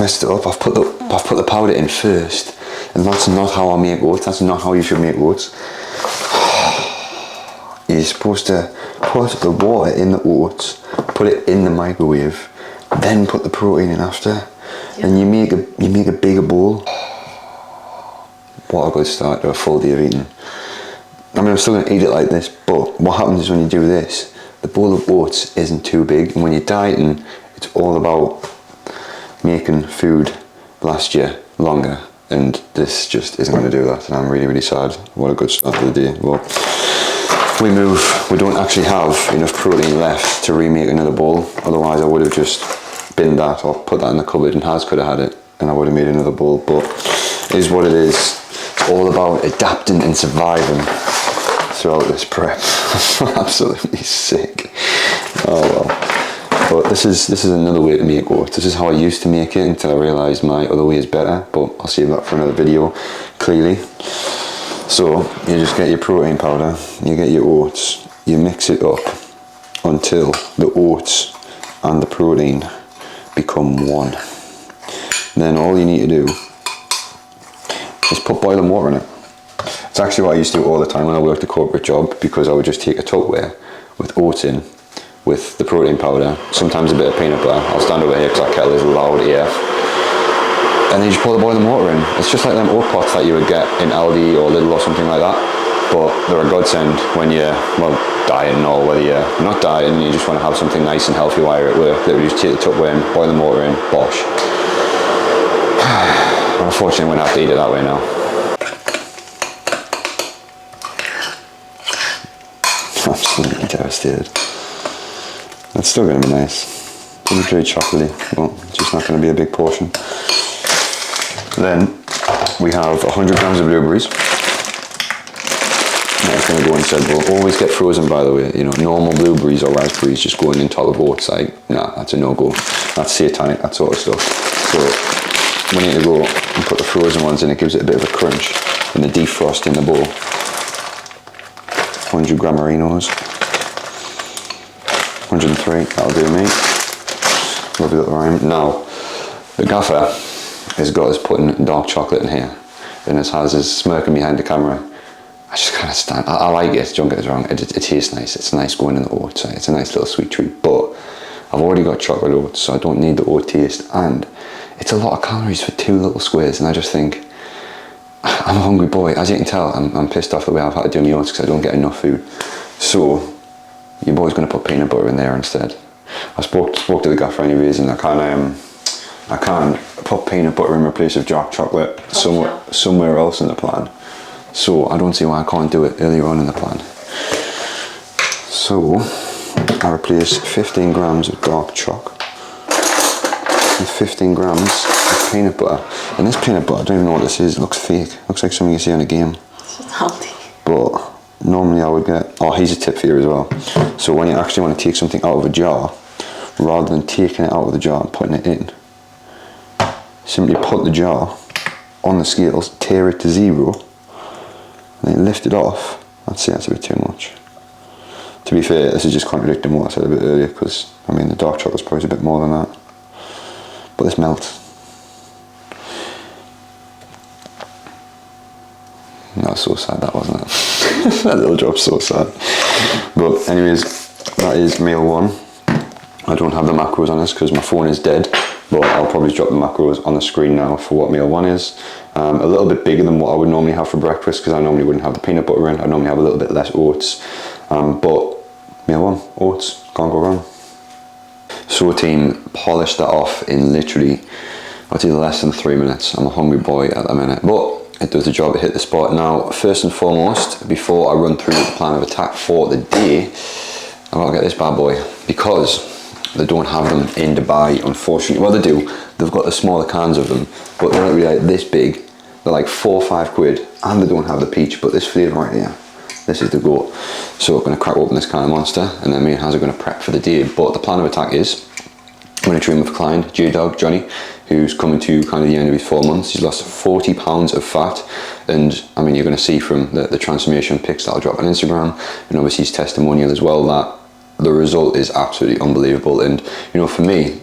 messed it up. I've put the powder in first, and that's not how I make oats. That's not how you should make oats. You're supposed to put the water in the oats, put it in the microwave, then put the protein in after, and you make a bigger bowl. What a good start to a full day of eating. I mean, I'm still going to eat it like this, but what happens is when you do this, the bowl of oats isn't too big, and when you're dieting, it's all about making food last you longer, and this just isn't going to do that, and I'm really, really sad. What a good start to the day. Well, we don't actually have enough protein left to remake another bowl, otherwise I would have just binned that or put that in the cupboard, and Haz could have had it, and I would have made another bowl, but it is what it is. It's all about adapting and surviving throughout this prep. I'm absolutely sick. Oh well. But this is another way to make oats. This is how I used to make it until I realised my other way is better, but I'll save that for another video, clearly. So you just get your protein powder, you get your oats, you mix it up until the oats and the protein become one. Then all you need to do is put boiling water in it. It's actually what I used to do all the time when I worked a corporate job, because I would just take a Tupperware with oats in, with the protein powder, sometimes a bit of peanut butter. I'll stand over here because that kettle is loud AF. And then you just pour the boiling water in. It's just like them oat pots that you would get in Aldi or Lidl or something like that. But they're a godsend when you're, well, dieting, or whether you're not dieting, you just want to have something nice and healthy while you're at work. Literally just take the Tupperware in, boil the water in, bosh. Unfortunately, we're going to have to eat it that way now. Absolutely devastated. It's still going to be nice. It's very chocolatey, but it's just not going to be a big portion. Then we have 100 grams of blueberries. That's going to go inside the bowl. Always get frozen, by the way. You know, normal blueberries or raspberries just going in top of oats, like, nah, that's a no-go. That's satanic, that sort of stuff. So we need to go and put the frozen ones in. It gives it a bit of a crunch, and the defrost in the bowl. 100 gram merinos. 103, that'll do me. Lovely little rhyme. Now, the gaffer has got us putting dark chocolate in here, and it has us smirking behind the camera. I just can't stand. I like it, don't get us wrong. It tastes nice. It's nice going in the oats. It's a nice little sweet treat, but I've already got chocolate oats, so I don't need the oat taste, and it's a lot of calories for 2 little squares, and I just think, I'm a hungry boy. As you can tell, I'm pissed off the way I've had to do my oats because I don't get enough food. So your boy's going to put peanut butter in there instead. I spoke to the gaffer anyways, and I can't put peanut butter in place of dark chocolate somewhere else in the plan. So I don't see why I can't do it earlier on in the plan. So I replace 15 grams of dark choc with 15 grams of peanut butter. And this peanut butter, I don't even know what this is. It looks fake. It looks like something you see on a game. It's just Aldi. But normally I would get, oh, here's a tip for you as well. So when you actually want to take something out of a jar, rather than taking it out of the jar and putting it in, simply put the jar on the scales, tear it to 0, and then lift it off. That's a bit too much. To be fair, this is just contradicting what I said a bit earlier, because I mean the dark chocolate's probably a bit more than that. But this melts. That was so sad, that wasn't it? That little drop's so sad. But anyways, that is meal 1. I don't have the macros on this because my phone is dead, but I'll probably drop the macros on the screen now for what meal 1 is. A little bit bigger than what I would normally have for breakfast, because I normally wouldn't have the peanut butter in. I normally have a little bit less oats. But meal 1, oats, can't go wrong. So team, polished that off in literally, I'd say less than 3 minutes. I'm a hungry boy at the minute, but it does the job, it hit the spot. Now, first and foremost, before I run through the plan of attack for the day, I've got to get this bad boy, because they don't have them in Dubai, unfortunately. Well, they do. They've got the smaller cans of them, but they're not really like this big. They're like 4 or 5 quid, and they don't have the peach, but this flavour right here, this is the goat. So I'm going to crack open this can of Monster, and then me and Haz are going to prep for the day. But the plan of attack is, I'm going to train with a client, J-Dog, Johnny, who's coming to kind of the end of his 4 months. He's lost 40 pounds of fat, and I mean, you're going to see from the transformation pics that I'll drop on Instagram, and obviously his testimonial as well, that the result is absolutely unbelievable. And you know, for me,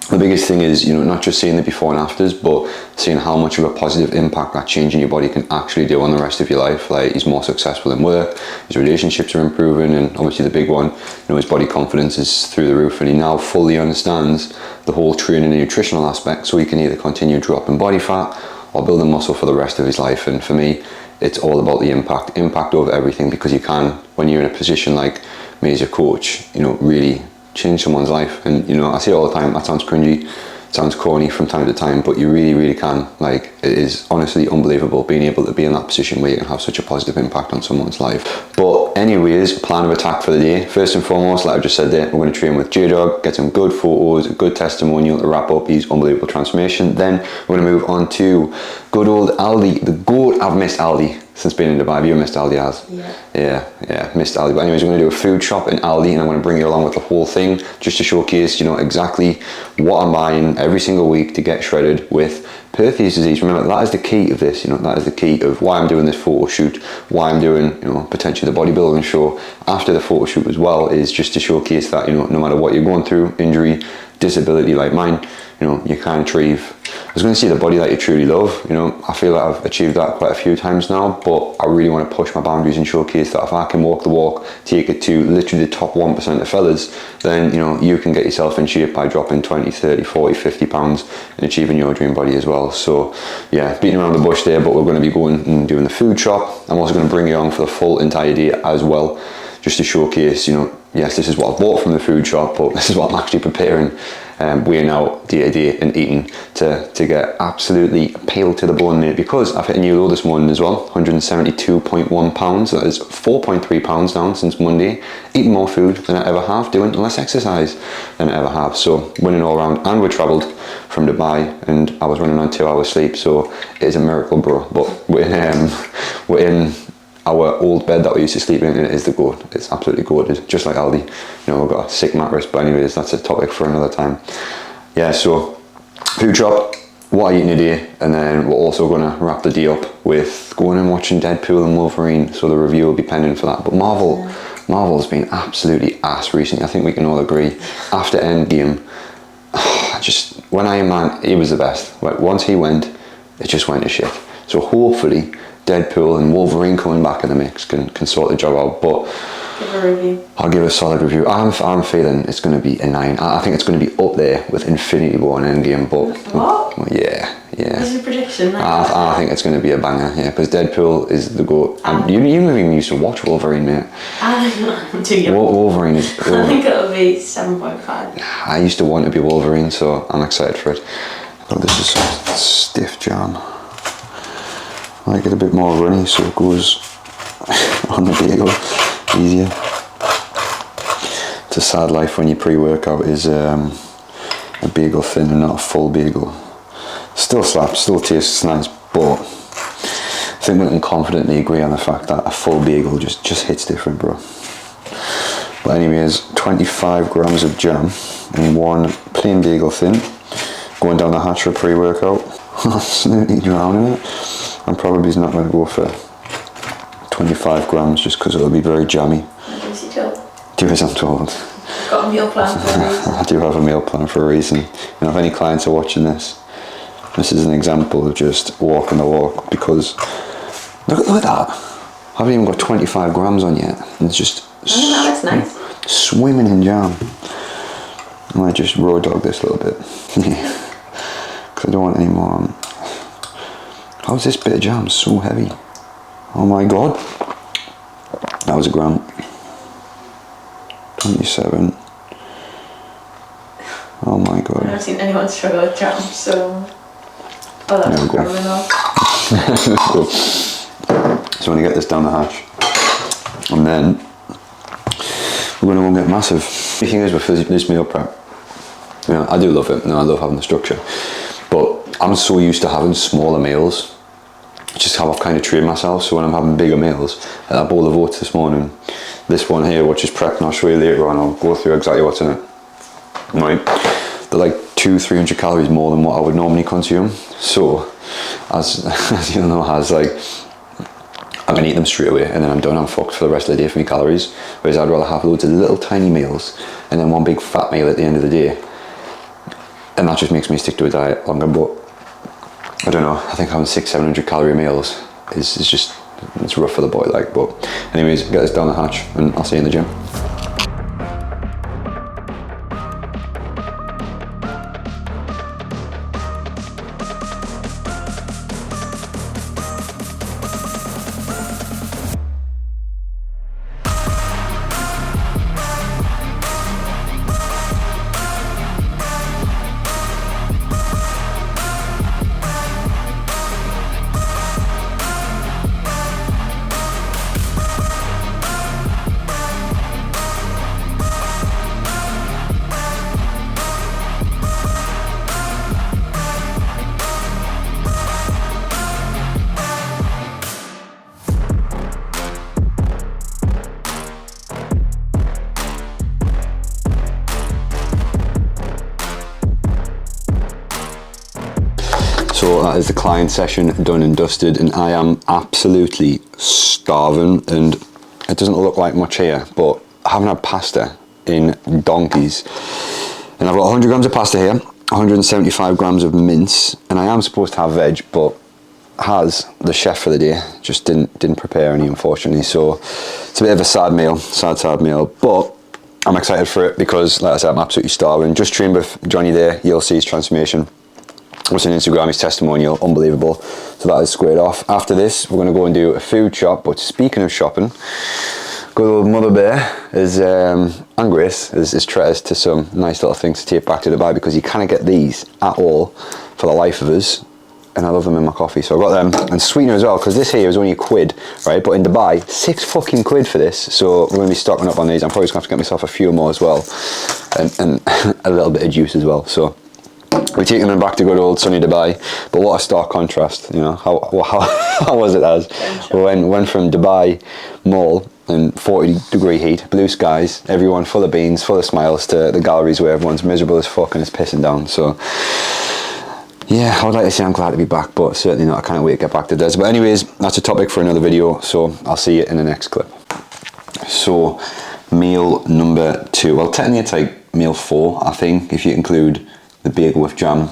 the biggest thing is, you know, not just seeing the before and afters, but seeing how much of a positive impact that change in your body can actually do on the rest of your life. Like, he's more successful in work, his relationships are improving, and obviously the big one, you know, his body confidence is through the roof, and he now fully understands the whole training and nutritional aspect, so he can either continue dropping body fat or building muscle for the rest of his life. And for me, it's all about the impact over everything, because you can, when you're in a position like me as a coach, you know, really change someone's life. And you know, I say it all the time, that sounds cringy, it sounds corny from time to time, but you really can. Like, it is honestly unbelievable being able to be in that position where you can have such a positive impact on someone's life. But anyways, plan of attack for the day. First and foremost, like I just said there, we're going to train with J-Dog, get some good photos, a good testimonial to wrap up his unbelievable transformation. Then we're going to move on to good old Aldi, the GOAT. I've missed Aldi since being in Dubai. Have you missed Aldi, Az? Yeah, missed Aldi. But anyways, we're going to do a food shop in Aldi, and I'm going to bring you along with the whole thing, just to showcase, you know, exactly what I'm buying every single week to get shredded with Perthes disease. Remember, that is the key of this, you know, that is the key of why I'm doing this photo shoot, why I'm doing, you know, potentially the bodybuilding show after the photo shoot as well, is just to showcase that, you know, no matter what you're going through, injury, disability like mine, you know, you can achieve, I was going to say, the body that you truly love. You know, I feel like I've achieved that quite a few times now, but I really want to push my boundaries and showcase that if I can walk the walk, take it to literally the top 1% of fellas, then, you know, you can get yourself in shape by dropping 20, 30, 40, 50 pounds and achieving your dream body as well. So yeah, beating around the bush there, but we're going to be going and doing the food shop. I'm also going to bring you on for the full entire day as well, just to showcase, you know, yes, this is what I bought from the food shop, but this is what I'm actually preparing, weighing out day to day and eating to get absolutely pale to the bone, mate, because I've hit a new low this morning as well, 172.1 pounds. That is 4.3 pounds down since Monday. Eating more food than I ever have, doing less exercise than I ever have. So winning all around, and we travelled from Dubai and I was running on 2 hours sleep, so it is a miracle, bro. But we're in our old bed that we used to sleep in, and it is the GOAT. It's absolutely goated, just like Aldi. You know, we've got a sick mattress, but anyways, that's a topic for another time. Yeah, so food shop, what I eat in a day, and then we're also going to wrap the day up with going and watching Deadpool and Wolverine, so the review will be pending for that. But Marvel's been absolutely ass recently, I think we can all agree. After Endgame, just, when Iron Man, he was the best. Like, once he went, it just went to shit. So hopefully Deadpool and Wolverine coming back in the mix can sort the job out. But give a review. I'll give a solid review. I'm feeling it's going to be a 9. I think it's going to be up there with Infinity War and Endgame. But what? Well, yeah. This is a prediction. I think it's going to be a banger. Yeah, because Deadpool is the GOAT. And you never even used to watch Wolverine, mate. I'm too young. Wolverine is. I think it'll be 7.5. I used to want to be Wolverine, so I'm excited for it. Oh, this is some stiff jam. I like it a bit more runny, so it goes on the bagel easier. It's a sad life when your pre-workout is a bagel thin and not a full bagel. Still slaps, still tastes nice, but I think we can confidently agree on the fact that a full bagel just hits different, bro. But anyways, 25 grams of jam and 1 plain bagel thin. Going down the hatch for pre-workout. Absolutely drowning it. I'm probably not going to go for 25 grams just because it'll be very jammy. Do as I'm told. Got a meal plan for a reason. I do have a meal plan for a reason. And if any clients are watching this, this is an example of just walking the walk, because look at that. I haven't even got 25 grams on yet. It's just that's nice. Swimming in jam. I might just raw dog this a little bit. Because I don't want any more. How's this bit of jam so heavy? Oh my god. That was a gram. 27. Oh my god. I've never seen anyone struggle with jam, so... Oh, that's a gram enough. So when I get this down the hatch, and then we're going to go and get massive. The thing is with this meal prep, you know, I do love it, and I love having the structure, but I'm so used to having smaller meals, just how I've kind of trained myself. So when I'm having bigger meals, like that bowl of oats this morning, this one here, which is prepped, and I'll show you later on, I'll go through exactly what's in it, right? They're like 200-300 calories more than what I would normally consume. So as you know, like, I'm gonna eat them straight away and then I'm done. I'm fucked for the rest of the day for my calories. Whereas I'd rather have loads of little tiny meals and then one big fat meal at the end of the day. and that just makes me stick to a diet longer. But I don't know, I think having 600-700 calorie meals is just, it's rough for the boy, like. But anyways, get this down the hatch and I'll see you in the gym. So that is the client session done and dusted, and I am absolutely starving, and it doesn't look like much here, but I haven't had pasta in donkeys. And I've got 100 grams of pasta here, 175 grams of mince, and I am supposed to have veg, but Has, the chef for the day, just didn't prepare any, unfortunately. So it's a bit of a sad meal, but I'm excited for it because, like I said, I'm absolutely starving. Just trained with Johnny there, you'll see his transformation. What's on Instagram, his testimonial, unbelievable. So that is squared off. After this, we're going to go and do a food shop. But speaking of shopping, good old Mother Bear is, and Grace is treated us to some nice little things to take back to Dubai, because you can't get these at all for the life of us. And I love them in my coffee, so I got them. And sweetener as well, because this here is only £1, right? But in Dubai, £6 for this. So we're going to be stocking up on these. I'm probably just going to have to get myself a few more as well, and a little bit of juice as well. So we're taking them back to good old sunny Dubai. But what a stark contrast, you know. How was it as? We went from Dubai Mall in 40-degree heat, blue skies, everyone full of beans, full of smiles, to the galleries where everyone's miserable as fuck and is pissing down. So yeah, I would like to say I'm glad to be back, but certainly not. I can't wait to get back to this. But anyways, that's a topic for another video, so I'll see you in the next clip. So, meal number 2. Well, technically it's like meal 4, I think, if you include the bagel with jam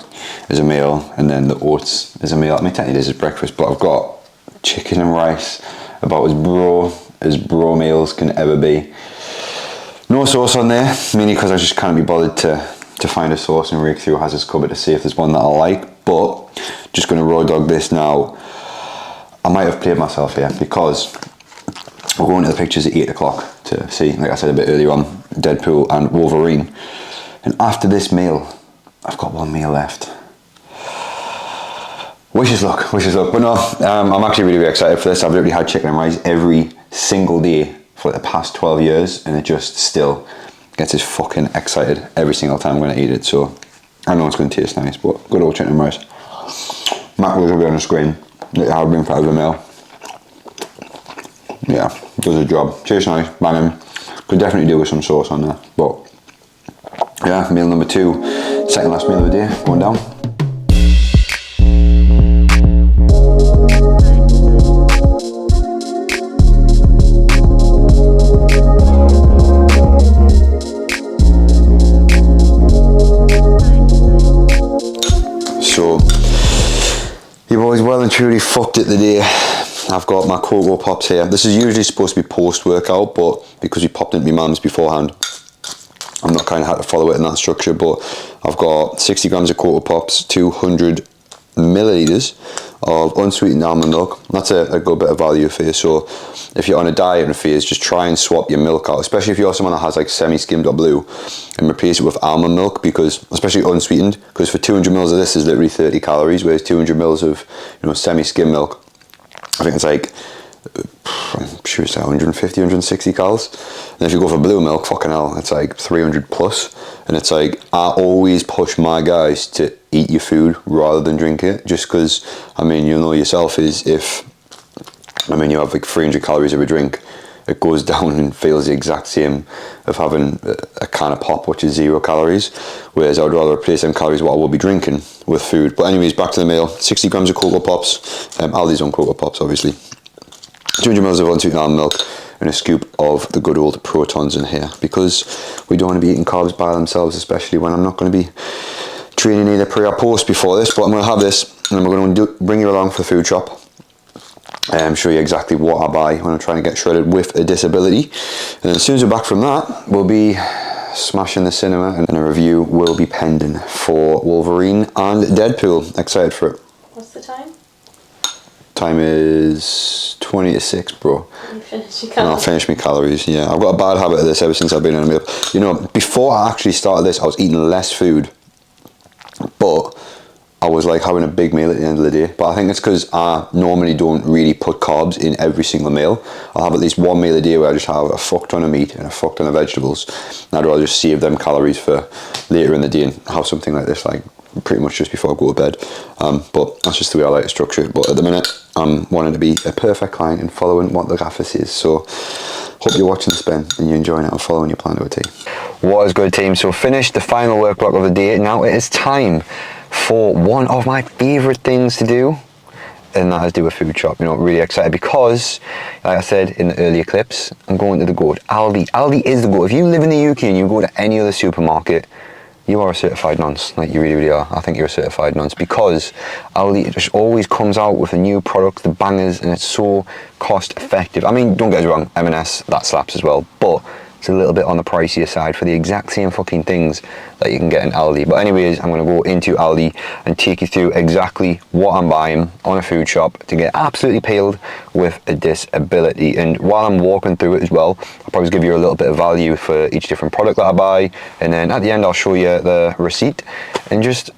as a meal, and then the oats as a meal. I mean, technically this is breakfast, but I've got chicken and rice, about as bro meals can ever be. No sauce on there, mainly because I just can't be bothered to find a sauce and rake through Hazard's cupboard to see if there's one that I like. But just going to raw dog this now. I might have played myself here, because we're going to the pictures at 8 o'clock to see, like I said a bit earlier on, Deadpool and Wolverine. And after this meal, I've got one meal left. Wish us luck. But no, I'm actually really, really excited for this. I've literally had chicken and rice every single day for like the past 12 years, and it just still gets us fucking excited every single time I'm going to eat it. So I know it's going to taste nice, but good old chicken and rice. Macros will be on the screen. I've been part of the meal. Yeah, does the job. Tastes nice, banging. Could definitely do with some sauce on there. But yeah, meal number 2, second last meal of the day, going down. So, your boy's well and truly fucked it today. I've got my Cocoa Pops here. This is usually supposed to be post-workout, but because we popped into my mum's beforehand, I'm not kind of had to follow it in that structure. But I've got 60 grams of Cocoa Pops, 200 millilitres of unsweetened almond milk. That's a good bit of value for you. So if you're on a diet and phase, just try and swap your milk out, especially if you're someone that has like semi-skimmed or blue, and replace it with almond milk, because especially unsweetened, because for 200 mils of this is literally 30 calories, whereas 200 mils of, you know, semi-skim milk, I think it's like, I'm sure it's like 150, 160 calories. And if you go for blue milk, fucking hell, it's like 300 plus. And it's like, I always push my guys to eat your food rather than drink it, just because, I mean, you know yourself, is if, I mean, you have like 300 calories of a drink, it goes down and feels the exact same of having a can of pop, which is 0 calories. Whereas I would rather replace them calories what I will be drinking with food. But anyways, back to the meal. 60 grams of Cocoa Pops, Aldi's on Cocoa Pops, obviously. 200 mils of unsweetened almond milk, and a scoop of the good old protons in here, because we don't want to be eating carbs by themselves, especially when I'm not going to be training either pre or post before this, but I'm going to have this and then we're going to bring you along for the food shop and show you exactly what I buy when I'm trying to get shredded with a disability. And then as soon as we're back from that, we'll be smashing the cinema and a review will be pending for Wolverine and Deadpool. Excited for it. What's the time? Time is 20 to 6, bro. You finish your And calories. I'll finish my calories, yeah. I've got a bad habit of this ever since I've been in a meal. You know, before I actually started this, I was eating less food, but I was like having a big meal at the end of the day. But I think it's because I normally don't really put carbs in every single meal. I'll have at least one meal a day where I just have a fuck ton of meat and a fuck ton of vegetables. And I'd rather just save them calories for later in the day and have something like this, like pretty much just before I go to bed. But that's just the way I like to structure it. But at the minute, I'm wanting to be a perfect client and following what the gaffer says. So hope you're watching this, Ben, and you're enjoying it and following your plan to a T. What is good, team? So finished the final work block of the day. Now it is time for one of my favourite things to do, and that is do a food shop. You know, really excited because, like I said in the earlier clips, I'm going to the GOAT, Aldi. Aldi is the GOAT. If you live in the UK and you go to any other supermarket, you are a certified nonce. Like, you really, really are. I think you're a certified nonce because Aldi just always comes out with a new product, the bangers, and it's so cost effective. I mean, don't get us wrong, M&S, that slaps as well, but it's a little bit on the pricier side for the exact same fucking things that you can get in Aldi. But anyways, I'm going to go into Aldi and take you through exactly what I'm buying on a food shop to get absolutely peeled with a disability. And while I'm walking through it as well, I'll probably give you a little bit of value for each different product that I buy. And then at the end, I'll show you the receipt. And just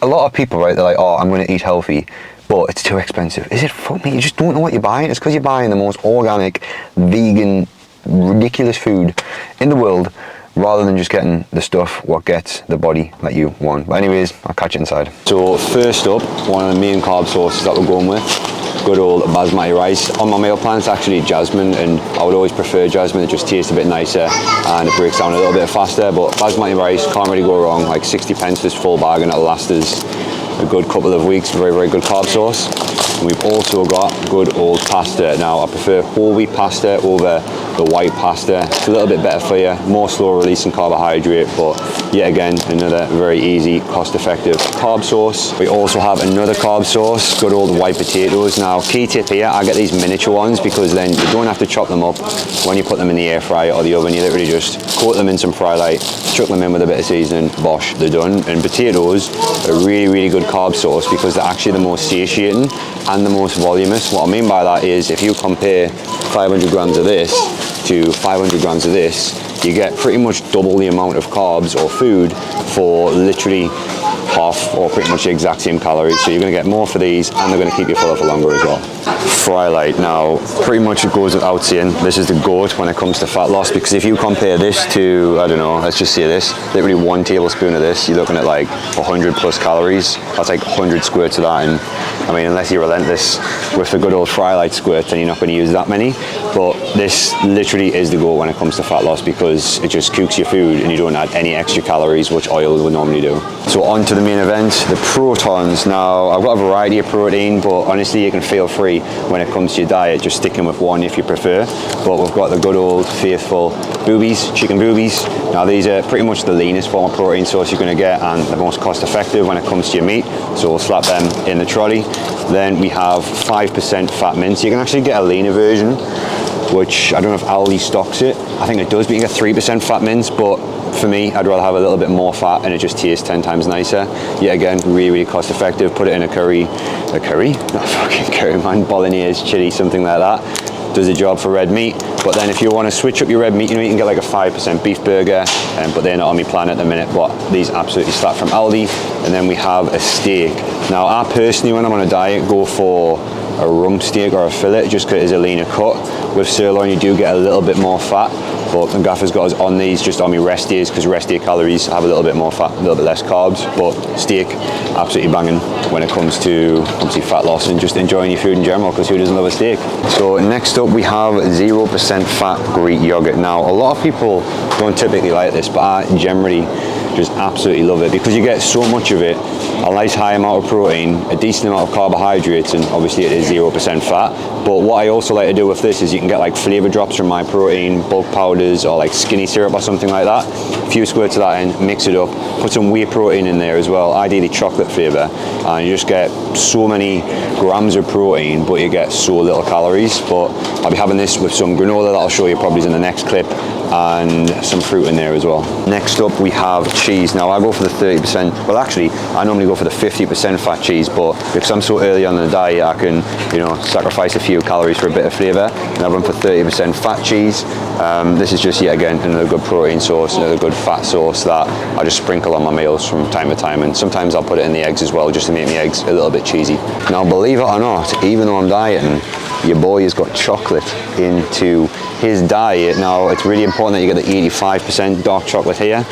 a lot of people, right, they're like, oh, I'm going to eat healthy, but it's too expensive. Is it? Fuck me, you just don't know what you're buying. It's because you're buying the most organic, vegan, ridiculous food in the world rather than just getting the stuff what gets the body that you want. But anyways, I'll catch you inside. So first up, one of the main carb sources that we're going with, good old basmati rice. On my meal plan it's actually jasmine, and I would always prefer jasmine. It just tastes a bit nicer and it breaks down a little bit faster, but basmati rice, can't really go wrong. Like 60 pence this full bag and it'll last us a good couple of weeks. Very, very good carb source. And we've also got good old pasta. Now I prefer whole wheat pasta over the white pasta. It's a little bit better for you, more slow releasing carbohydrate, but yet again another very easy, cost effective carb source. We also have another carb source, good old white potatoes. Now key tip here, I get these miniature ones because then you don't have to chop them up when you put them in the air fryer or the oven. You literally just coat them in some fry light, chuck them in with a bit of seasoning, bosh, they're done. And potatoes are really, really good carb source because they're actually the most satiating and the most voluminous. What I mean by that is if you compare 500 grams of this to 500 grams of this, you get pretty much double the amount of carbs or food for literally half or pretty much the exact same calories. So you're going to get more for these and they're going to keep you fuller for longer as well. Fry light, now pretty much it goes without saying, this is the GOAT when it comes to fat loss, because if you compare this to, I don't know, let's just say this, literally 1 tablespoon of this, you're looking at like 100 plus calories. That's like 100 squirts of that, and I mean, unless you're relentless with the good old fry light squirt, then you're not going to use that many. But this literally is the GOAT when it comes to fat loss because it just cooks your food and you don't add any extra calories, which oil would normally do. So on to the main event, the protons. Now I've got a variety of protein, but honestly you can feel free when it comes to your diet, just sticking with one if you prefer. But we've got the good old faithful boobies, chicken boobies. Now these are pretty much the leanest form of protein source you're going to get and the most cost effective when it comes to your meat. So we'll slap them in the trolley. Then we have 5% fat mince. You can actually get a leaner version, which I don't know if Aldi stocks it. I think it does, but you get 3% fat mince. But for me, I'd rather have a little bit more fat and it just tastes 10 times nicer. Yet again, really, really cost effective. Put it in a curry? Not fucking curry, man. Bolognese, chili, something like that. Does the job for red meat. But then if you want to switch up your red meat, you know, you can get like a 5% beef burger, but they're not on my plan at the minute, but these absolutely slap from Aldi. And then we have a steak. Now I personally, when I'm on a diet, go for a rump steak or a fillet just because it is a leaner cut. With sirloin you do get a little bit more fat, but the gaffer's got us on these just on my rest days because rest day calories have a little bit more fat, a little bit less carbs. But steak, absolutely banging when it comes to obviously fat loss and just enjoying your food in general, because who doesn't love a steak? So next up we have 0% fat Greek yogurt. Now a lot of people don't typically like this, but I generally Just absolutely love it because you get so much of it, a nice high amount of protein, a decent amount of carbohydrates, and obviously it is 0% fat. But what I also like to do with this is you can get like flavor drops from My Protein, bulk powders, or like skinny syrup or something like that. A few squirts of that in, mix it up, put some whey protein in there as well, ideally chocolate flavor, and you just get so many grams of protein, but you get so little calories. But I'll be having this with some granola that I'll show you probably in the next clip, and some fruit in there as well. Next up we have cheese. Now I go for the 30%, well actually I normally go for the 50% fat cheese, but because I'm so early on in the diet I can, you know, sacrifice a few calories for a bit of flavour, and I've run for 30% fat cheese. This is just yet again another good protein source, another good fat source that I just sprinkle on my meals from time to time, and sometimes I'll put it in the eggs as well just to make my eggs a little bit cheesy. Now believe it or not, even though I'm dieting, your boy has got chocolate into his diet. Now it's really important that you get the 85% dark chocolate here,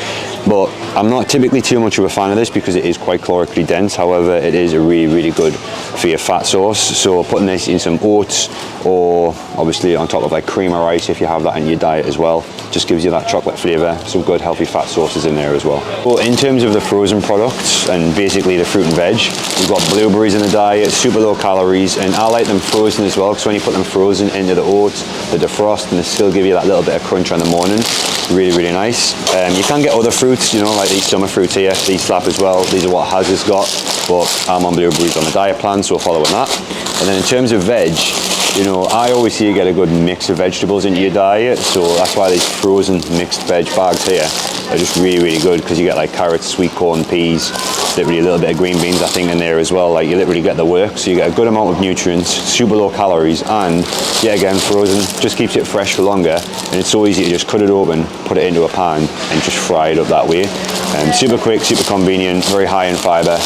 but I'm not typically too much of a fan of this because it is quite calorically dense. However, it is a really good for your fat source. So putting this in some oats, or obviously on top of like cream or rice if you have that in your diet as well, just gives you that chocolate flavour. Some good healthy fat sources in there as well. Well, in terms of the frozen products and basically the fruit and veg, we've got blueberries in the diet, super low calories, and I like them frozen as well, because when you put them frozen into the oats, they defrost and they still give you that little bit of crunch on the morning. Really nice. You can get other fruits, you know, like these summer fruits here, these slap as well. These are what Haz has got, but I'm on blueberries on the diet plan, so following that. And then in terms of veg, you know, I always see you get a good mix of vegetables into your diet, so that's why these frozen mixed veg bags here are just really good, because you get like carrots, sweet corn, peas, literally a little bit of green beans I think in there as well. Like you literally get the work, so you get a good amount of nutrients, super low calories, and yeah, again, frozen just keeps it fresh for longer, and it's so easy to just cut it open, put it into a pan and just fry it up that way. Super quick, super convenient, very high in fibre,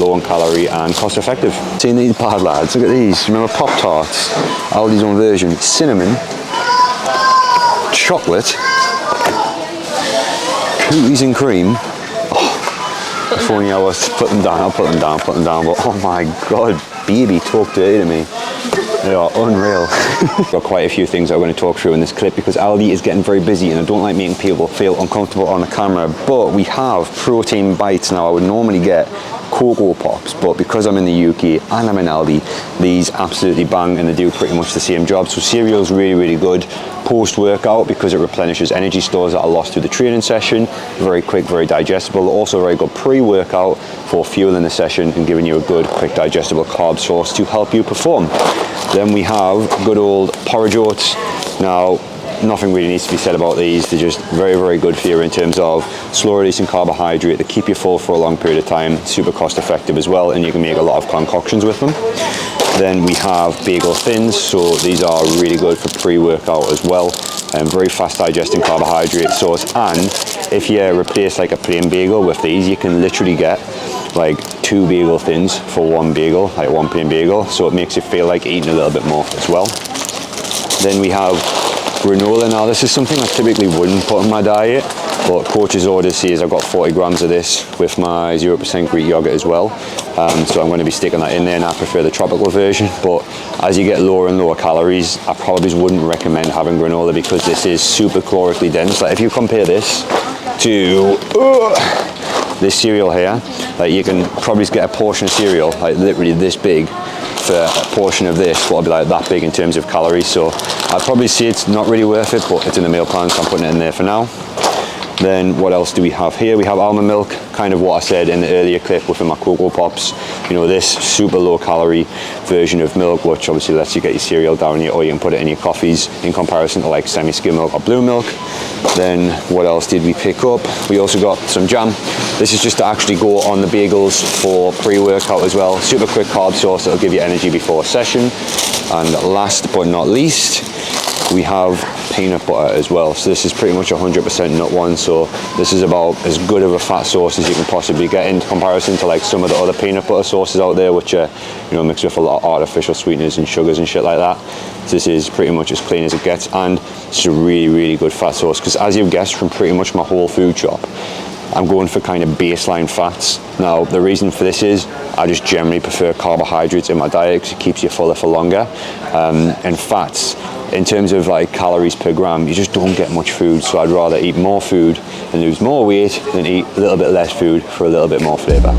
low in calorie and cost effective. Seeing these bad lads, look at these. Remember Pop-Tarts? Aldi's own version. Cinnamon, chocolate, cookies and cream. Oh, if only I was to put them down, I'll put them down, but oh my god, baby, talk dirty to me. They are unreal. Got quite a few things I'm going to talk through in this clip because Aldi is getting very busy and I don't like making people feel uncomfortable on the camera, but we have protein bites. Now I would normally get Cocoa Pops, but because I'm in the UK and I'm in Aldi, these absolutely bang and they do pretty much the same job. So cereal's really good post-workout because it replenishes energy stores that are lost through the training session. Very quick, very digestible. Also very good pre-workout for fueling the session and giving you a good, quick, digestible carb source to help you perform. Then we have good old porridge oats. Now, nothing really needs to be said about these. They're just very good for you in terms of slow releasing carbohydrate. They keep you full for a long period of time, super cost effective as well, and you can make a lot of concoctions with them. Then we have bagel thins, so these are really good for pre-workout as well, and very fast digesting carbohydrate source. And if you replace like a plain bagel with these, you can literally get like 2 bagel thins for 1 bagel, like 1 plain bagel, so it makes you feel like eating a little bit more as well. Then we have granola. Now this is something I typically wouldn't put in my diet, but coach's order says I've got 40 grams of this with my 0% Greek yogurt as well, so I'm going to be sticking that in there, and I prefer the tropical version. But as you get lower and lower calories, I probably wouldn't recommend having granola because this is super calorically dense. Like if you compare this to this cereal here, like you can probably get a portion of cereal like literally this big for a portion of this, what would be like that big in terms of calories. So I'd probably say it's not really worth it, but it's in the meal plan, so I'm putting it in there for now. Then what else do we have here? We have almond milk, kind of what I said in the earlier clip within my Cocoa Pops. You know, this super low calorie version of milk, which obviously lets you get your cereal down here, or you can put it in your coffees in comparison to like semi-skim milk or blue milk. Then what else did we pick up? We also got some jam. This is just to actually go on the bagels for pre-workout as well. Super quick carb source that'll give you energy before a session. And last but not least, we have peanut butter as well. So this is pretty much 100% nut one, so this is about as good of a fat source as you can possibly get in comparison to like some of the other peanut butter sources out there, which are, you know, mixed with a lot of artificial sweeteners and sugars and shit like that. So this is pretty much as clean as it gets, and it's a really good fat source, because as you've guessed from pretty much my whole food shop, I'm going for kind of baseline fats. Now the reason for this is I just generally prefer carbohydrates in my diet because it keeps you fuller for longer, and fats in terms of like calories per gram, you just don't get much food. So I'd rather eat more food and lose more weight than eat a little bit less food for a little bit more flavour.